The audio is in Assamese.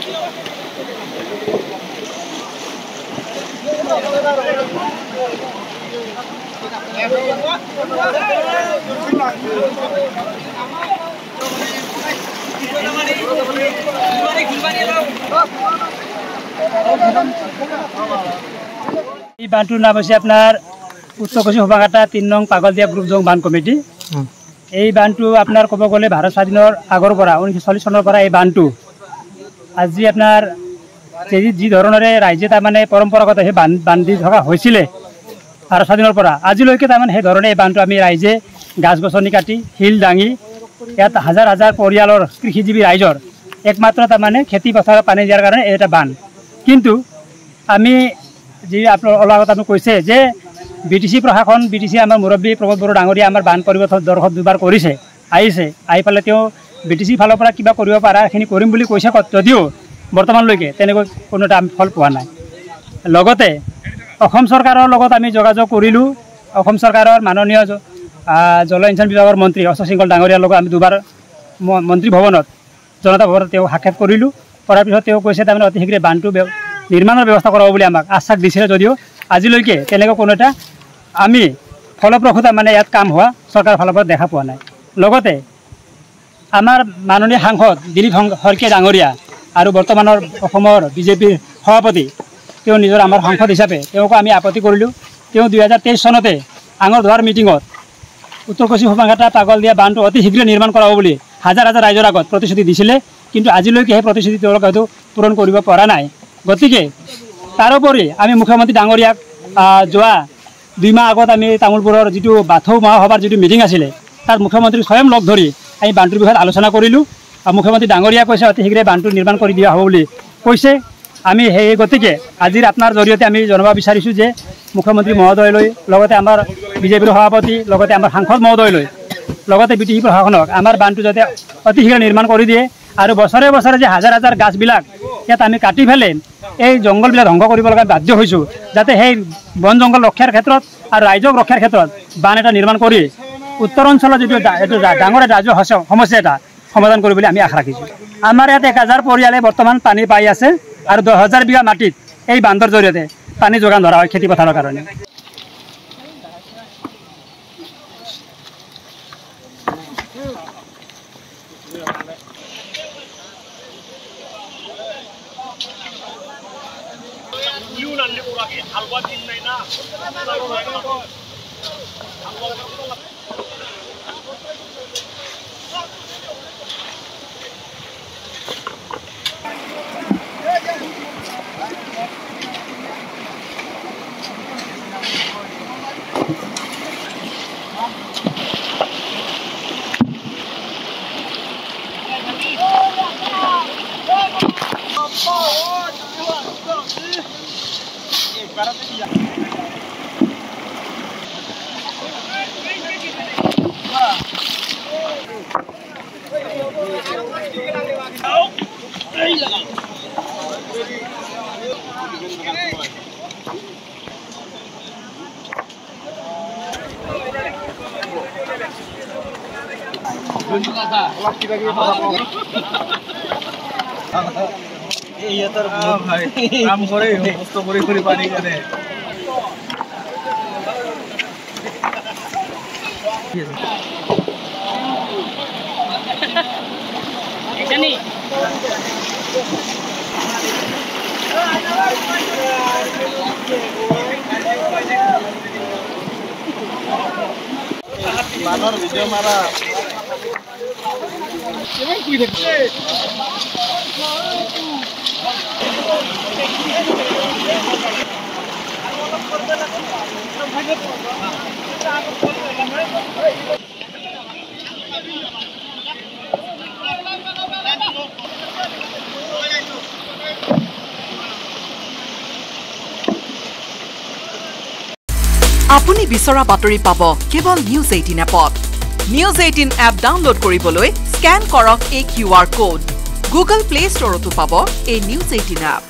এই বানটোৰ নাম হৈছে আপোনাৰ উত্তৰ কচি সভাঘাটা ৩ নং পাগলদিয়া গ্ৰুপ জং বান কমিটি। এই বানটো আপোনাৰ ক'ব গ'লে ভাৰত স্বাধীনৰ আগৰ পৰা 1940 চনৰ পৰা এই বানটো আজি আপোনাৰ যি ধৰণৰে ৰাইজে তাৰমানে পৰম্পৰাগত সেই বান্ধি থকা হৈছিলে ভাৰত স্বাধীনৰ পৰা আজিলৈকে তাৰমানে সেই ধৰণে এই বানটো আমি ৰাইজে গাছ গছনি কাটি শিল দাঙি ইয়াত হাজাৰ হাজাৰ পৰিয়ালৰ কৃষিজীৱী ৰাইজৰ একমাত্ৰ তাৰমানে খেতি পথাৰত পানী দিয়াৰ কাৰণে এটা বান। কিন্তু আমি যি আপোনালোকৰ আগত কৈছে যে BTC প্ৰশাসন BTC আমাৰ মুৰব্বী প্ৰমোদ বড়ো ডাঙৰীয়া আমাৰ বান পৰিৱৰ্তন দৰ্শক দুবাৰ কৰিছে আহি পেলাই তেওঁ BTC ফালৰ পৰা কিবা কৰিব পাৰাখিনি কৰিম বুলি কৈছে যদিও বৰ্তমানলৈকে তেনেকৈ কোনো এটা ফল পোৱা নাই। লগতে অসম চৰকাৰৰ লগত আমি যোগাযোগ কৰিলোঁ। অসম চৰকাৰৰ মাননীয় জলসিঞ্চন বিভাগৰ মন্ত্ৰী অশোক সিংহল ডাঙৰীয়াৰ লগত আমি দুবাৰ মন্ত্ৰী ভৱনত জনতা ভৱনত তেওঁ সাক্ষাৎ কৰিলোঁ। কৰাৰ পিছত তেওঁ কৈছে তাৰমানে অতি শীঘ্ৰে বানটো নিৰ্মাণৰ ব্যৱস্থা কৰাব বুলি আমাক আশ্বাস দিছিলে যদিও আজিলৈকে তেনেকৈ কোনো এটা আমি ফলপ্ৰসূ তাৰমানে ইয়াত কাম হোৱা চৰকাৰৰ ফালৰ পৰা দেখা পোৱা নাই। লগতে আমাৰ মাননীয় সাংসদ দিলীপ শইকীয়া ডাঙৰীয়া আৰু বৰ্তমানৰ অসমৰ বিজেপিৰ সভাপতি তেওঁ নিজৰ আমাৰ সাংসদ হিচাপে তেওঁকো আমি আপত্তি কৰিলোঁ। তেওঁ 2023 চনতে আঙৰ ধোৱাৰ মিটিঙত উত্তৰ কচি সভাঘাটা পাগলদিয়া বানটো অতি শীঘ্ৰে নিৰ্মাণ কৰাব বুলি হাজাৰ হাজাৰ ৰাইজৰ আগত প্ৰতিশ্ৰুতি দিছিলে। কিন্তু আজিলৈকে সেই প্ৰতিশ্ৰুতি তেওঁলোকে হয়তো পূৰণ কৰিব পৰা নাই। গতিকে তাৰোপৰি আমি মুখ্যমন্ত্ৰী ডাঙৰীয়াক যোৱা 2 মাহ আগত আমি তামোলপুৰৰ যিটো বাথৌ মহাসভাৰ যিটো মিটিং আছিলে তাত মুখ্যমন্ত্ৰী স্বয়ং লগ ধৰি আমি বানটোৰ বিষয়ে আলোচনা কৰিলোঁ। আৰু মুখ্যমন্ত্ৰী ডাঙৰীয়া কৈছে অতি শীঘ্ৰে বানটো নিৰ্মাণ কৰি দিয়া হ'ব বুলি কৈছে। আমি সেই গতিকে আজিৰ আপোনাৰ জৰিয়তে আমি জনাব বিচাৰিছোঁ যে মুখ্যমন্ত্ৰী মহোদয়লৈ লগতে আমাৰ বিজেপিৰ সভাপতি লগতে আমাৰ সাংসদ মহোদয়লৈ লগতে BTC প্ৰশাসনক আমাৰ বানটো যাতে অতি শীঘ্ৰে নিৰ্মাণ কৰি দিয়ে আৰু বছৰে বছৰে যে হাজাৰ হাজাৰ গাছবিলাক ইয়াত আমি কাটি ফেলে এই জংঘলবিলাক ধ্বংস কৰিব লগা বাধ্য হৈছোঁ যাতে সেই বন জংঘল ৰক্ষাৰ ক্ষেত্ৰত আৰু ৰাইজক ৰক্ষাৰ ক্ষেত্ৰত বান এটা নিৰ্মাণ কৰি উত্তৰ অঞ্চলৰ যিটো এইটো ডাঙৰ এটা ৰাজ্য সমস্যা এটা সমাধান কৰিবলৈ আমি আশা ৰাখিছোঁ। আমাৰ ইয়াত 1000 পৰিয়ালে বৰ্তমান পানী পাই আছে আৰু 10,000 বিঘা মাটিত এই বান্ধৰ জৰিয়তে পানী যোগান ধৰা হয় খেতি পথাৰৰ কাৰণে। Manor video marah. Ini kuih deh. আপুনি বিচৰা বাতৰি পাব কেৱল নিউজ 18 এপত। নিউজ 18 এপ ডাউনলোড কৰিবলৈ স্ক্যান কৰক এই QR কোড। গুগল প্লে ষ্টৰতো পাব এই নিউজ 18 এপ।